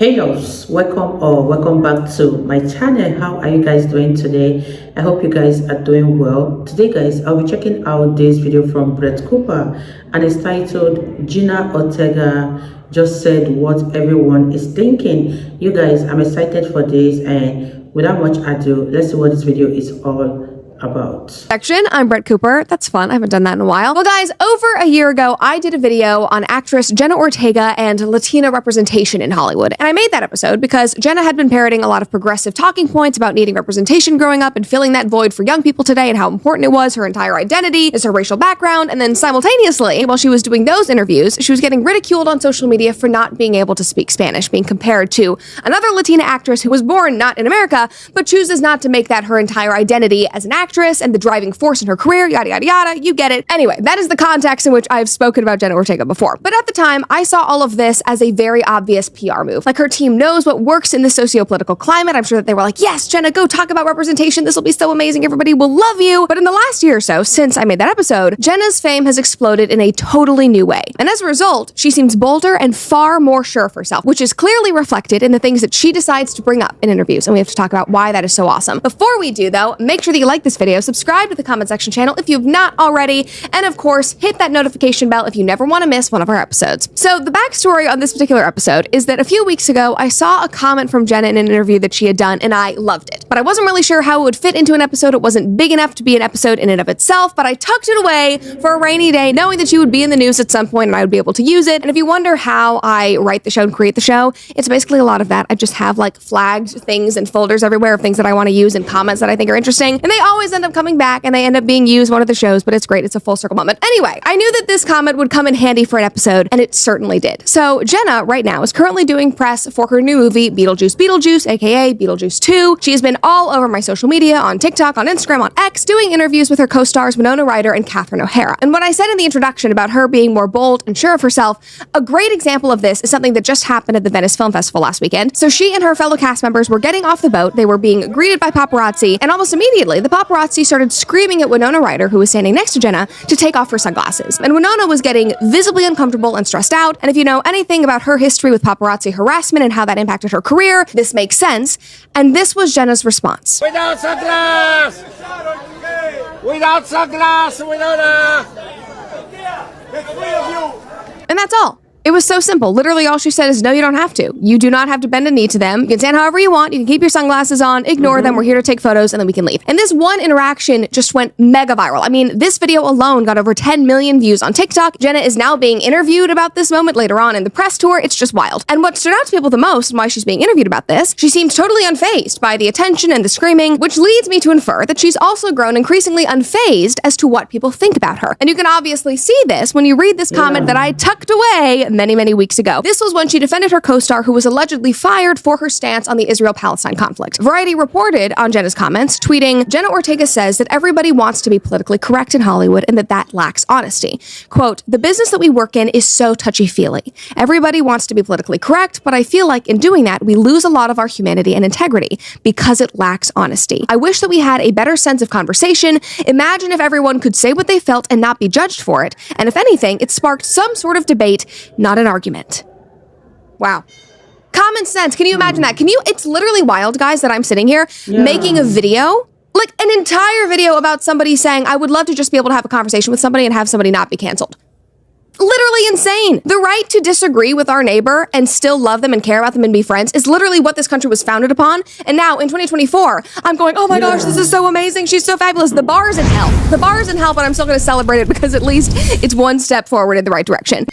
Hey guys, welcome back to my channel. How are you guys doing today? I hope you guys are doing well. Today guys, I'll be checking out this video from Brett Cooper and it's titled Jenna Ortega just said what everyone is thinking. You guys, I'm excited for this, and without much ado, let's see what this video is all about. I'm Brett Cooper. That's fun. I haven't done that in a while. Well, guys, over a year ago, I did a video on actress Jenna Ortega and Latina representation in Hollywood. And I made that episode because Jenna had been parroting a lot of progressive talking points about needing representation growing up and filling that void for young people today and how important it was. Her entire identity is her racial background. And then simultaneously, while she was doing those interviews, she was getting ridiculed on social media for not being able to speak Spanish, being compared to another Latina actress who was born not in America, but chooses not to make that her entire identity as an actress and the driving force in her career, yada, yada, yada. You get it. Anyway, that is the context in which I've spoken about Jenna Ortega before. But at the time, I saw all of this as a very obvious PR move. Like, her team knows what works in the socio-political climate. I'm sure that they were like, yes, Jenna, go talk about representation. This will be so amazing. Everybody will love you. But in the last year or so, since I made that episode, Jenna's fame has exploded in a totally new way. And as a result, she seems bolder and far more sure of herself, which is clearly reflected in the things that she decides to bring up in interviews. And we have to talk about why that is so awesome. Before we do, though, make sure that you like this video, subscribe to the comment section channel if you've not already, and of course, hit that notification bell if you never want to miss one of our episodes. So the backstory on this particular episode is that a few weeks ago, I saw a comment from Jenna in an interview that she had done, and I loved it. But I wasn't really sure how it would fit into an episode. It wasn't big enough to be an episode in and of itself, but I tucked it away for a rainy day, knowing that she would be in the news at some point and I would be able to use it. And if you wonder how I write the show and create the show, it's basically a lot of that. I just have like flagged things and folders everywhere of things that I want to use and comments that I think are interesting, and they always end up coming back and they end up being used one of the shows, but it's great. It's a full circle moment. Anyway, I knew that this comment would come in handy for an episode, and it certainly did. So Jenna right now is currently doing press for her new movie, Beetlejuice, aka Beetlejuice 2. She has been all over my social media, on TikTok, on Instagram, on X, doing interviews with her co-stars Winona Ryder and Catherine O'Hara. And what I said in the introduction about her being more bold and sure of herself, a great example of this is something that just happened at the Venice Film Festival last weekend. So she and her fellow cast members were getting off the boat. They were being greeted by paparazzi, and almost immediately, the paparazzi started screaming at Winona Ryder, who was standing next to Jenna, to take off her sunglasses. And Winona was getting visibly uncomfortable and stressed out. And if you know anything about her history with paparazzi harassment and how that impacted her career, this makes sense. And this was Jenna's response. Without sunglasses! Without sunglasses, Winona! And that's all. It was so simple. Literally all she said is, no, you don't have to. You do not have to bend a knee to them. You can stand however you want. You can keep your sunglasses on, ignore them. We're here to take photos, and then we can leave. And this one interaction just went mega viral. I mean, this video alone got over 10 million views on TikTok. Jenna is now being interviewed about this moment later on in the press tour. It's just wild. And what stood out to people the most and why she's being interviewed about this, she seemed totally unfazed by the attention and the screaming, which leads me to infer that she's also grown increasingly unfazed as to what people think about her. And you can obviously see this when you read this comment that I tucked away many weeks ago. This was when she defended her co-star who was allegedly fired for her stance on the Israel-Palestine conflict. Variety reported on Jenna's comments, tweeting, Jenna Ortega says that everybody wants to be politically correct in Hollywood and that lacks honesty. Quote, the business that we work in is so touchy-feely. Everybody wants to be politically correct, but I feel like in doing that, we lose a lot of our humanity and integrity because it lacks honesty. I wish that we had a better sense of conversation. Imagine if everyone could say what they felt and not be judged for it. And if anything, it sparked some sort of debate, not an argument. Wow. Common sense. Can you imagine that? It's literally wild, guys, that I'm sitting here making a video, like an entire video about somebody saying, I would love to just be able to have a conversation with somebody and have somebody not be canceled. Literally insane. The right to disagree with our neighbor and still love them and care about them and be friends is literally what this country was founded upon. And now in 2024, I'm going, oh my gosh, this is so amazing. She's so fabulous. The bar's in hell. The bar's in hell, but I'm still going to celebrate it because at least it's one step forward in the right direction.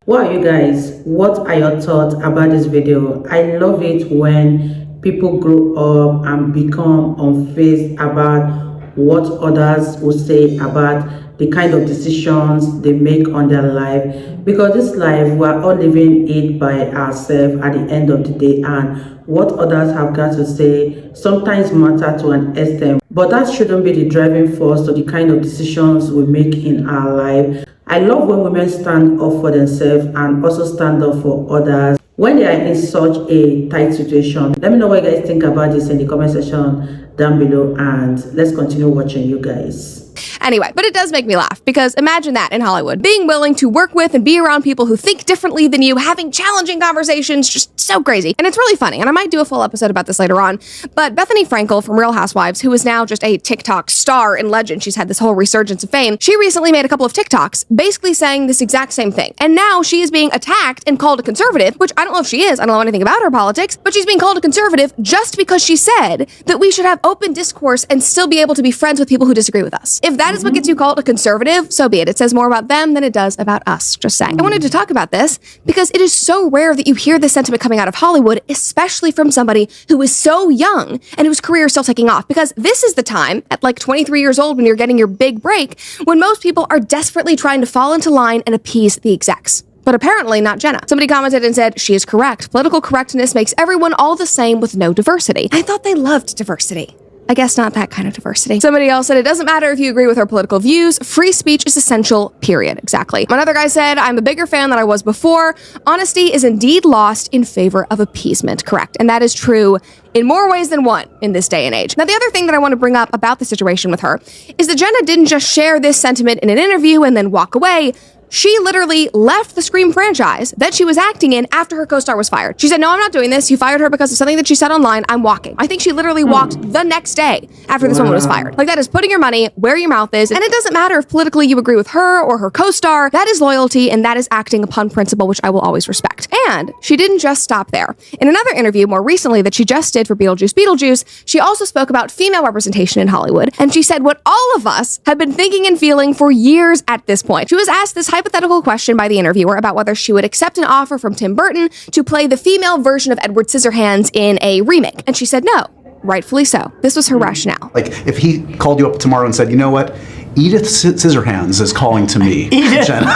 Wow, you guys, what are your thoughts about this video? I love it when people grow up and become unfazed about what others will say about the kind of decisions they make on their life, because this life, we're all living it by ourselves at the end of the day, and what others have got to say sometimes matter to an extent, but that shouldn't be the driving force to the kind of decisions we make in our life. I love when women stand up for themselves and also stand up for others when they are in such a tight situation. Let me know what you guys think about this in the comment section down below, and let's continue watching, you guys. Anyway, but it does make me laugh because imagine that in Hollywood, being willing to work with and be around people who think differently than you, having challenging conversations, just so crazy. And it's really funny. And I might do a full episode about this later on. But Bethany Frankel from Real Housewives, who is now just a TikTok star and legend, she's had this whole resurgence of fame. She recently made a couple of TikToks basically saying this exact same thing. And now she is being attacked and called a conservative, which I don't know if she is. I don't know anything about her politics, but she's being called a conservative just because she said that we should have open discourse and still be able to be friends with people who disagree with us. If that is what gets you called a conservative, so be it. It says more about them than it does about us, just saying. I wanted to talk about this because it is so rare that you hear this sentiment coming out of Hollywood, especially from somebody who is so young and whose career is still taking off, because this is the time at like 23 years old when you're getting your big break, when most people are desperately trying to fall into line and appease the execs. But apparently not Jenna. Somebody commented and said, she is correct. Political correctness makes everyone all the same with no diversity. I thought they loved diversity. I guess not that kind of diversity. Somebody else said, it doesn't matter if you agree with her political views. Free speech is essential, period. Exactly. Another guy said, I'm a bigger fan than I was before. Honesty is indeed lost in favor of appeasement. Correct. And that is true in more ways than one in this day and age. Now, the other thing that I want to bring up about the situation with her is that Jenna didn't just share this sentiment in an interview and then walk away. She literally left the Scream franchise that she was acting in after her co-star was fired. She said, no, I'm not doing this. You fired her because of something that she said online. I'm walking. I think she literally walked the next day after this woman was fired. Like, that is putting your money where your mouth is. And it doesn't matter if politically you agree with her or her co-star. That is loyalty, and that is acting upon principle, which I will always respect. And she didn't just stop there. In another interview more recently that she just did for Beetlejuice, she also spoke about female representation in Hollywood. And she said what all of us have been thinking and feeling for years at this point. She was asked this hypothetical question by the interviewer about whether she would accept an offer from Tim Burton to play the female version of Edward Scissorhands in a remake. And she said no. Rightfully so. This was her rationale. Like, if he called you up tomorrow and said, you know what, Edith Scissorhands is calling to me, Jenna.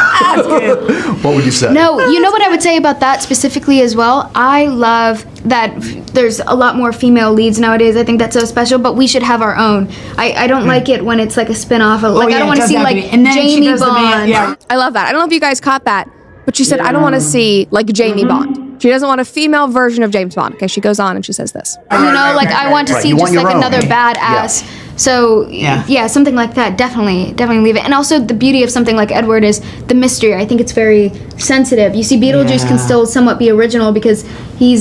What would you say? No, you know what I would say about that specifically as well? I love that there's a lot more female leads nowadays. I think that's so special, but we should have our own. I don't like it when it's like a spin-off. Like, I don't want to see like Jamie Bond. I love that. I don't know if you guys caught that, but she said, I don't want to see like Jamie Bond. She doesn't want a female version of James Bond. Okay, she goes on and she says this. You know, like I want to see just like another badass. So yeah, something like that. Definitely leave it. And also the beauty of something like Edward is the mystery. I think it's very sensitive. You see, Beetlejuice can still somewhat be original because he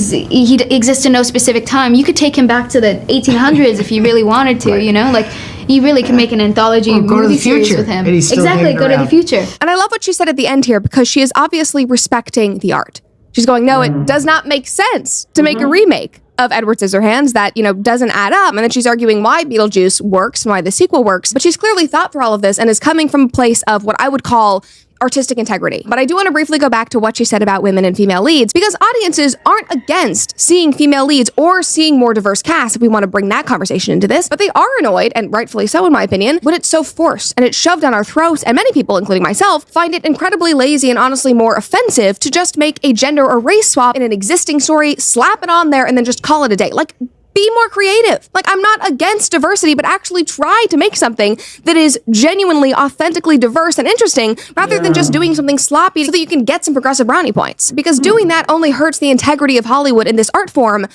exists in no specific time. You could take him back to the 1800s if you really wanted to. You know, like you really can make an anthology movie series with him. Exactly, go to the future. And I love what she said at the end here because she is obviously respecting the art. She's going, no, it does not make sense to make a remake of Edward Scissorhands that, you know, doesn't add up. And then she's arguing why Beetlejuice works and why the sequel works. But she's clearly thought through all of this and is coming from a place of what I would call artistic integrity. But I do want to briefly go back to what she said about women and female leads, because audiences aren't against seeing female leads or seeing more diverse casts if we want to bring that conversation into this, but they are annoyed, and rightfully so in my opinion, when it's so forced and it's shoved down our throats, and many people, including myself, find it incredibly lazy and honestly more offensive to just make a gender or race swap in an existing story, slap it on there, and then just call it a day. Like, be more creative. Like, I'm not against diversity, but actually try to make something that is genuinely, authentically diverse and interesting rather than just doing something sloppy so that you can get some progressive brownie points. Because doing that only hurts the integrity of Hollywood in this art form,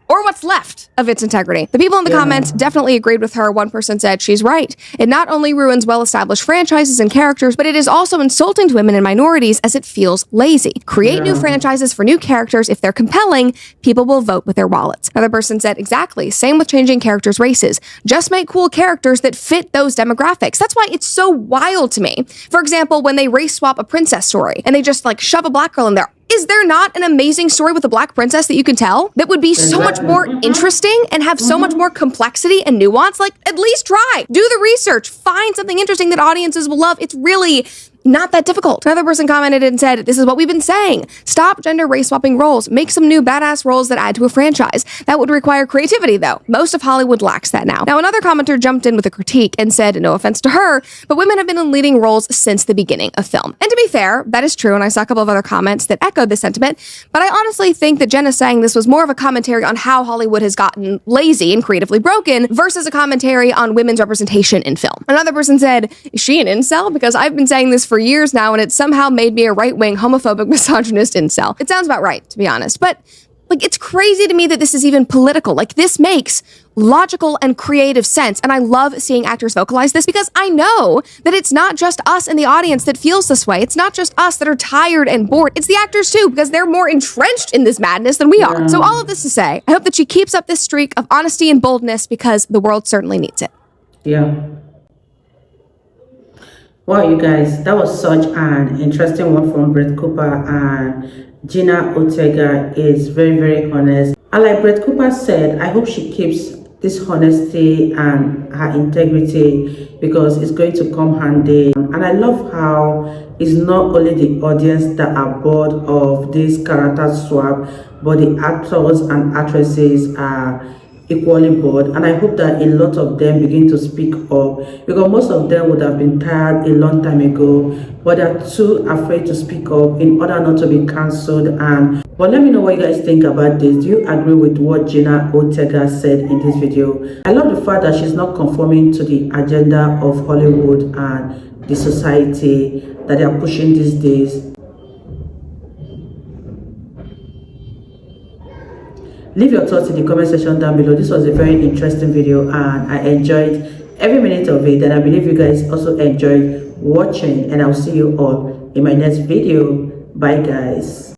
or what's left of its integrity. The people in the comments definitely agreed with her. One person said she's right. It not only ruins well-established franchises and characters, but it is also insulting to women and minorities as it feels lazy. Create new franchises for new characters. If they're compelling, people will vote with their wallets. Another person said, exactly. Same with changing characters' races. Just make cool characters that fit those demographics. That's why it's so wild to me. For example, when they race swap a princess story and they just like shove a black girl in there. Is there not an amazing story with a black princess that you can tell that would be so much more interesting and have so much more complexity and nuance? Like, at least try. Do the research. Find something interesting that audiences will love. It's really not that difficult. Another person commented and said, this is what we've been saying. Stop gender race swapping roles. Make some new badass roles that add to a franchise. That would require creativity, though. Most of Hollywood lacks that now. Now, another commenter jumped in with a critique and said, no offense to her, but women have been in leading roles since the beginning of film. And to be fair, that is true, and I saw a couple of other comments that echoed this sentiment, but I honestly think that Jenna saying this was more of a commentary on how Hollywood has gotten lazy and creatively broken versus a commentary on women's representation in film. Another person said, is she an incel? Because I've been saying this for years now, and it somehow made me a right-wing, homophobic, misogynist incel. It sounds about right, to be honest. But Like, it's crazy to me that this is even political. Like, this makes logical and creative sense. And I love seeing actors vocalize this because I know that it's not just us in the audience that feels this way. It's not just us that are tired and bored. It's the actors too, because they're more entrenched in this madness than we are. So all of this to say, I hope that she keeps up this streak of honesty and boldness because the world certainly needs it. Yeah. Wow, you guys, that was such an interesting one from Brett Cooper, and Jenna Ortega is very, very honest. And like Brett Cooper said, I hope she keeps this honesty and her integrity because it's going to come handy. And I love how it's not only the audience that are bored of this character swap, but the actors and actresses are equally bored, and I hope that a lot of them begin to speak up because most of them would have been tired a long time ago, but they're too afraid to speak up in order not to be cancelled. And but let me know what you guys think about this. Do you agree with what Jenna Ortega said in this video? I love the fact that she's not conforming to the agenda of Hollywood and the society that they are pushing these days. Leave your thoughts in the comment section down below. This was a very interesting video and I enjoyed every minute of it, and I believe you guys also enjoyed watching, and I'll see you all in my next video. Bye guys.